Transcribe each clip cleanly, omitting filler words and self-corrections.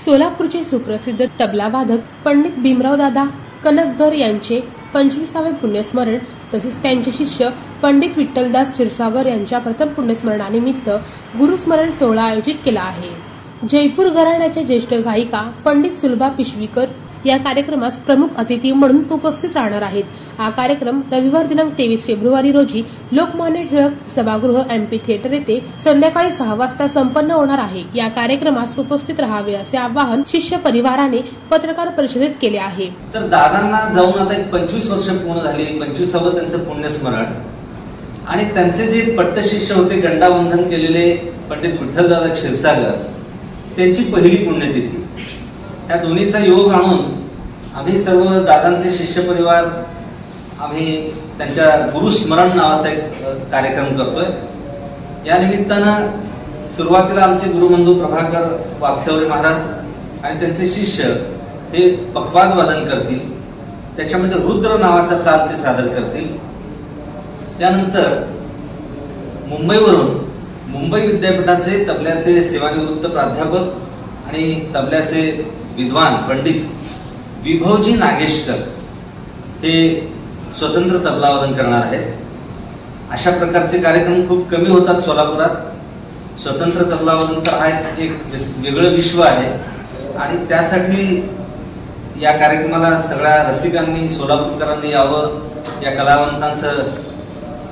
सोलापूरचे सुप्रसिद्ध तबलावादक पंडित भीमराव दादा कनकधर यांचे 25वे पुण्यस्मरण तसेच त्यांचे शिष्य पंडित विठ्ठलदास क्षीरसागर यांच्या प्रथम पुण्यस्मरणानिमित्त गुरुस्मरण सोहळा आयोजित केला आहे। जयपूर घराण्याच्या ज्येष्ठ गायिका पंडित सुलभा पिशवीकर या कार्यक्रमास प्रमुख अतिथी म्हणून उपस्थित राहणार आहेत। हा कार्यक्रम रविवार दिनांक 23 फेब्रुवारी रोजी लोकमान्य टिळक सभागृह एमपी थिएटर येथे संध्याकाळी 6 वाजता संपन्न होणार आहे। या कार्यक्रमास उपस्थित राहावे असे आवाहन शिष्य परिवाराने पत्रकार परिषदेत केले आहे। तर दादांना जाऊन आता 25 वर्ष पूर्ण झाली, 25वे त्यांचं पुण्यस्मरण आणि त्यांचे जे पट्टशिष्य होते गंडावंदन केलेले पंडित विठ्ठलदादा क्षीरसागर त्यांची पहिली पुण्यतिथी। या दोन्हीचा योग आणून आम्ही सर्व दादांचे शिष्य परिवार आम्ही त्यांच्या गुरुस्मरण नावाचा एक कार्यक्रम करतोय। या निमित्तानं सुरुवातीला आमचे गुरुबंधू प्रभाकर वागचौरे महाराज आणि त्यांचे शिष्य हे पखवाज वादन करतील, त्याच्यामध्ये रुद्र नावाचा ताल ते सादर करतील। त्यानंतर मुंबईवरून मुंबई विद्यापीठाचे तबल्याचे सेवानिवृत्त प्राध्यापक आणि तबल्याचे विद्वान पंडित विभवजी नागेशकर हे स्वतंत्र तबलावादन करणार आहेत। अशा प्रकारचे कार्यक्रम खूप कमी होतात सोलापुरात। स्वतंत्र तबलावादन तर हा एक वेगळं विश्व आहे आणि त्यासाठी या कार्यक्रमाला सगळ्या रसिकांनी सोलापूरकरांनी यावं, या कलावंतांचं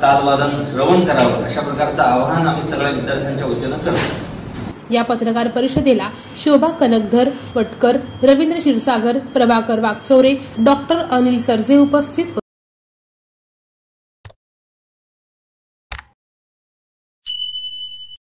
तालवादन श्रवण करावं अशा प्रकारचं आवाहन आम्ही सगळ्या विद्यार्थ्यांच्या वतीनं करतो। या पत्रकार परिषदेला शोभा कनकधर वटकर, रवींद्र क्षीरसागर, प्रभाकर वागचौरे, डॉक्टर अनिल सरजे उपस्थित होते।